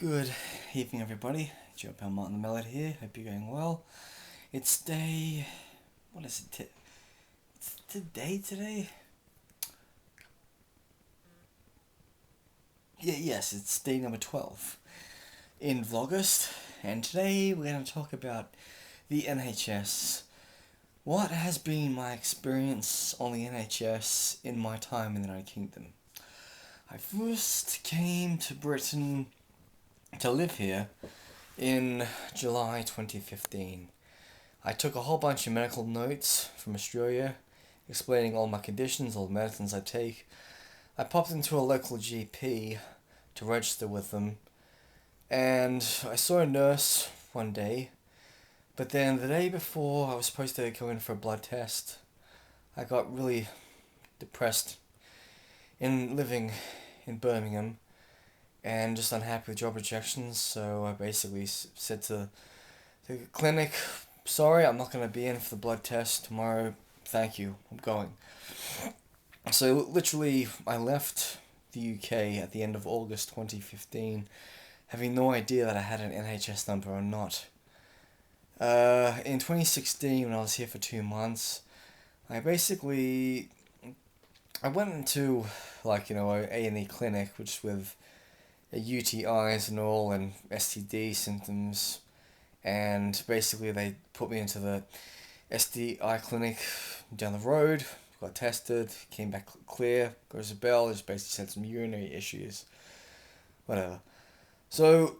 Good evening, everybody. Joe Martin the Metalhead here. Hope you're going well. It's day. What is it? It's today? Yes, it's day number 12 in Vlogust, and today we're going to talk about the NHS. What has been my experience on the NHS in my time in the United Kingdom? I first came to Britain to live here in July 2015. I took a whole bunch of medical notes from Australia, explaining all my conditions, all the medicines I take. I popped into a local GP to register with them, and I saw a nurse one day, but then the day before I was supposed to go in for a blood test, I got really depressed in living in Birmingham and just unhappy with job rejections, so I basically said to the clinic, sorry, I'm not going to be in for the blood test tomorrow, thank you, I'm going. So literally, I left the UK at the end of August 2015, having no idea that I had an NHS number or not. In 2016, when I was here for 2 months, I went into, a A&E clinic, which with UTIs and all, and STD symptoms, and basically they put me into the STI clinic down the road, got tested, came back clear, got Isabel, just basically said some urinary issues, whatever. So,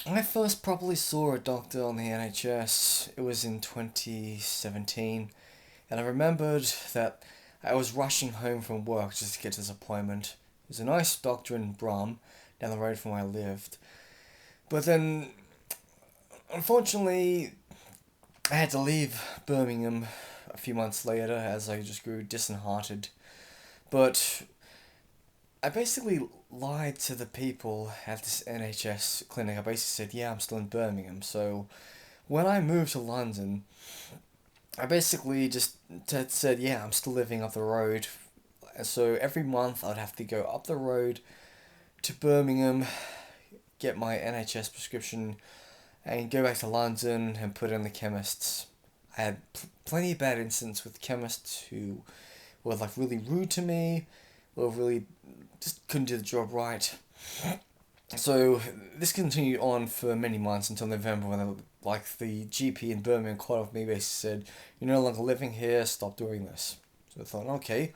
when I first properly saw a doctor on the NHS, it was in 2017, and I remembered that I was rushing home from work just to get to this appointment. It was a nice doctor in Brum, down the road from where I lived. But then, unfortunately, I had to leave Birmingham a few months later as I just grew disheartened. But I basically lied to the people at this NHS clinic. I basically said, yeah, I'm still in Birmingham. So when I moved to London, I basically just said, yeah, I'm still living up the road. So every month I'd have to go up the road to Birmingham, get my NHS prescription, and go back to London and put it in the chemists. I had plenty of bad incidents with chemists who were really rude to me, or really just couldn't do the job right. So this continued on for many months until November, when the GP in Birmingham called up me, basically said, "You're no longer living here. Stop doing this." So I thought, okay.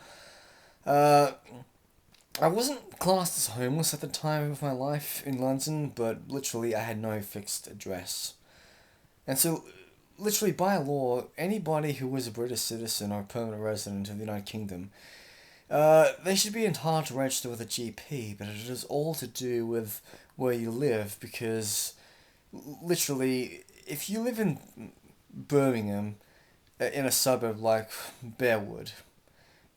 I wasn't classed as homeless at the time of my life in London, but literally I had no fixed address. And so, literally by law, anybody who was a British citizen or a permanent resident of the United Kingdom, they should be entitled to register with a GP, but it is all to do with where you live, because literally, if you live in Birmingham, in a suburb like Bearwood,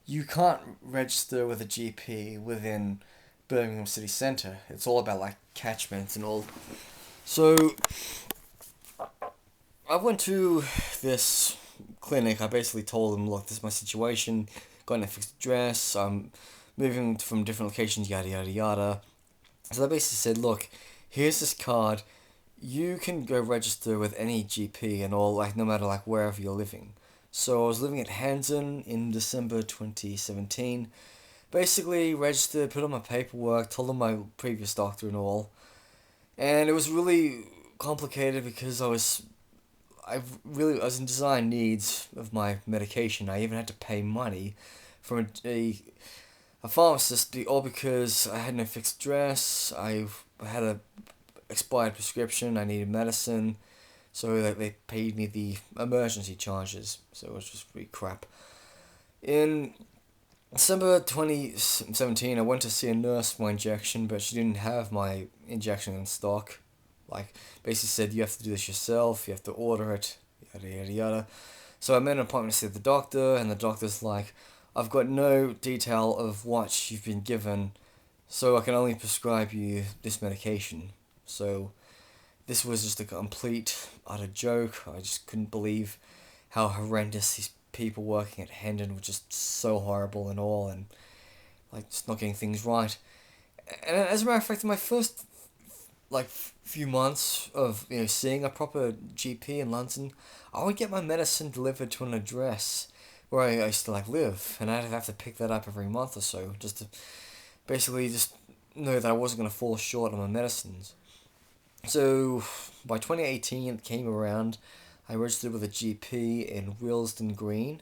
you can't register with a GP within Birmingham city centre. It's all about catchments and all. So I went to this clinic. I basically told them, look, this is my situation, got a fixed address, I'm moving from different locations, yada yada yada. So they basically said, look, here's this card, you can go register with any GP and all, no matter wherever you're living. So I was living at Hanson in December 2017. Basically registered, put on my paperwork, told them my previous doctor and all. And it was really complicated because I was in design needs of my medication. I even had to pay money from a pharmacist, all because I had no fixed address, I had a expired prescription, I needed medicine. So they paid me the emergency charges, so it was just really crap. In December 2017, I went to see a nurse for my injection, but she didn't have my injection in stock. Basically said, you have to do this yourself, you have to order it, yada yada yada. So I made an appointment to see the doctor, and the doctor's like, I've got no detail of what you've been given, so I can only prescribe you this medication. So this was just a complete, utter joke. I just couldn't believe how horrendous these people working at Hendon were, just so horrible and all, and just not getting things right. And as a matter of fact, my first like few months of seeing a proper GP in London, I would get my medicine delivered to an address where I used to like live, and I'd have to pick that up every month or so just to basically just know that I wasn't gonna fall short on my medicines. So by 2018 it came around, I registered with a GP in Willesden Green,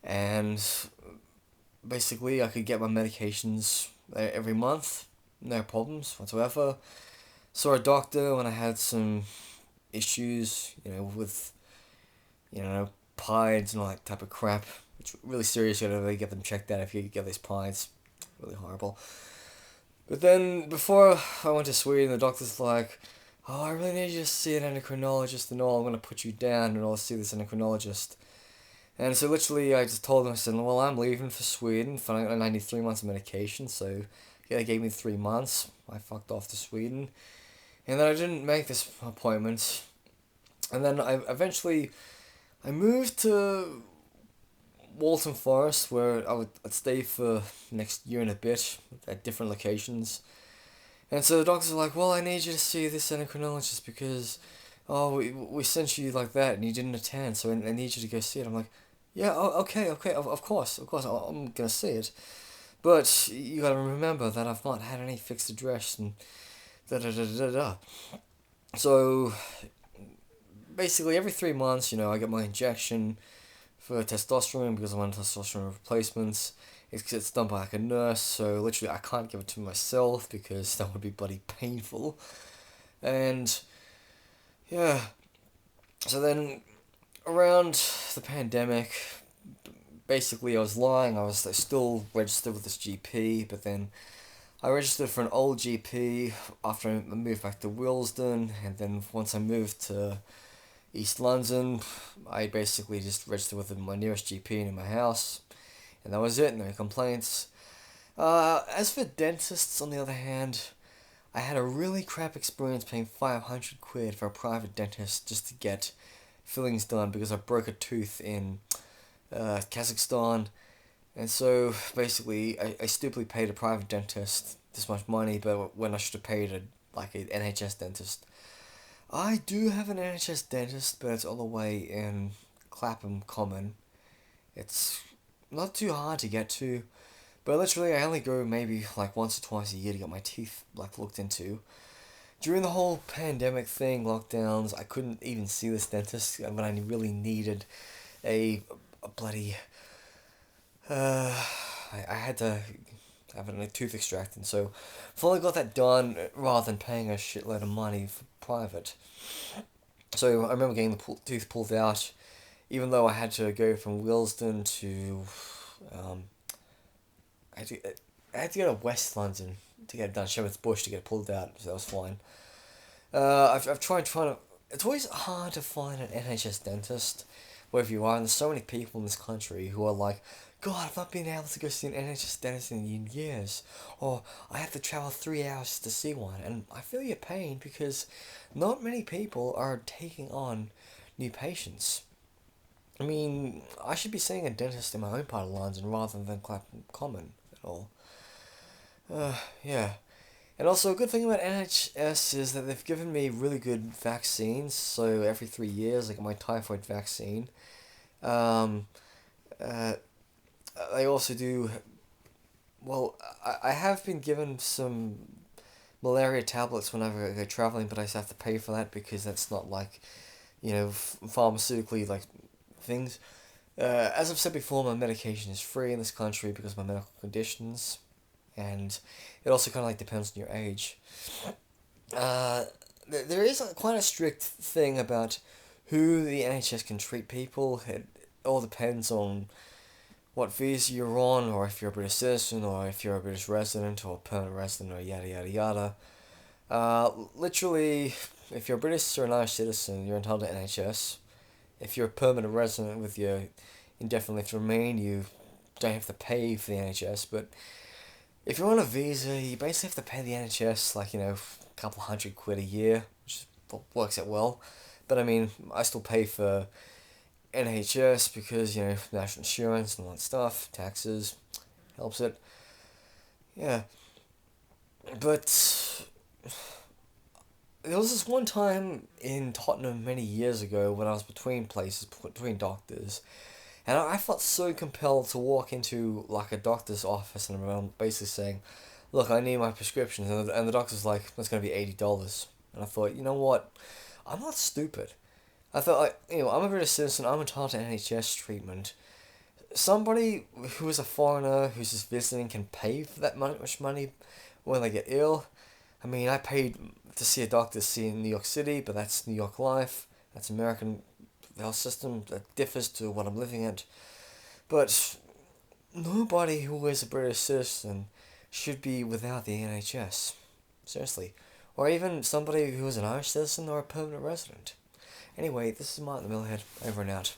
and basically I could get my medications every month, no problems whatsoever. Saw a doctor when I had some issues, with pides and all that type of crap. It's really serious. You gotta get them checked out if you get these pides. Really horrible. But then before I went to Sweden, the doctor's like, "Oh, I really need you to see an endocrinologist and all. I'm gonna put you down and I'll see this endocrinologist." And so literally, I just told him, I said, "Well, I'm leaving for Sweden, and I need 3 months of medication." So yeah, they gave me 3 months. I fucked off to Sweden, and then I didn't make this appointment. And then I moved to Walton Forest, where I'd stay for next year and a bit at different locations. And so the doctors were like, "Well, I need you to see this endocrinologist because, oh, we sent you like that and you didn't attend, so I need you to go see it." I'm like, "Yeah, oh, okay, of course, I'm gonna see it. But you gotta remember that I've not had any fixed address and da da da da da." So basically, every 3 months, I get my injection for testosterone because I'm on testosterone replacements. It's done by like a nurse, so literally I can't give it to myself because that would be bloody painful. And yeah, so then around the pandemic, basically I was lying. I was still registered with this GP, but then I registered for an old GP after I moved back to Willesden, and then once I moved to East London, I basically just registered with my nearest GP in my house, and that was it. No complaints. As for dentists, on the other hand, I had a really crap experience paying 500 quid for a private dentist just to get fillings done because I broke a tooth in Kazakhstan. And so basically, I stupidly paid a private dentist this much money, but when I should have paid like an NHS dentist. I do have an NHS dentist, but it's all the way in Clapham Common. It's not too hard to get to, but literally I only go maybe like once or twice a year to get my teeth like looked into. During the whole pandemic thing, lockdowns, I couldn't even see this dentist when I really needed a bloody I had to have a tooth extracted, so finally got that done rather than paying a shitload of money for private. So I remember getting the tooth pulled out, even though I had to go from Willesden to, um, I had to, I had to go to West London to get it done, Shepherd's Bush to get it pulled out, so that was fine. I've tried trying to. It's always hard to find an NHS dentist, wherever you are, and there's so many people in this country who are like, "God, I've not been able to go see an NHS dentist in years," or "I have to travel 3 hours to see one," and I feel your pain because not many people are taking on new patients. I mean, I should be seeing a dentist in my own part of London rather than Clapham Common at all. Yeah. And also, a good thing about NHS is that they've given me really good vaccines. So every 3 years, I get my typhoid vaccine. Um, uh, they also do. Well, I have been given some malaria tablets whenever I go traveling, but I just have to pay for that because that's not like, pharmaceutically like things. As I've said before, my medication is free in this country because of my medical conditions, and it also kind of like depends on your age. Uh, there is quite a strict thing about who the NHS can treat people. It all depends on what visa you're on, or if you're a British citizen, or if you're a British resident, or a permanent resident, or yada yada yada. Literally, if you're a British or an Irish citizen, you're entitled to NHS. If you're a permanent resident with your indefinitely to remain, you don't have to pay for the NHS. But if you're on a visa, you basically have to pay the NHS like a couple hundred quid a year, which works out well. But I mean, I still pay for NHS because national insurance and all that stuff, taxes, helps it. Yeah, but there was this one time in Tottenham many years ago when I was between places, between doctors, and I felt so compelled to walk into like a doctor's office and I'm basically saying, "Look, I need my prescriptions," and the doctor's like, "That's gonna be $80." And I thought, you know what, I'm not stupid. I thought, I'm a British citizen. I'm entitled to NHS treatment. Somebody who is a foreigner who's just visiting can pay for that much money when they get ill. I mean, I paid to see a doctor in New York City, but that's New York life. That's American health system that differs to what I'm living at. But nobody who is a British citizen should be without the NHS. Seriously. Or even somebody who is an Irish citizen or a permanent resident. Anyway, this is Martin the Metalhead, over and out.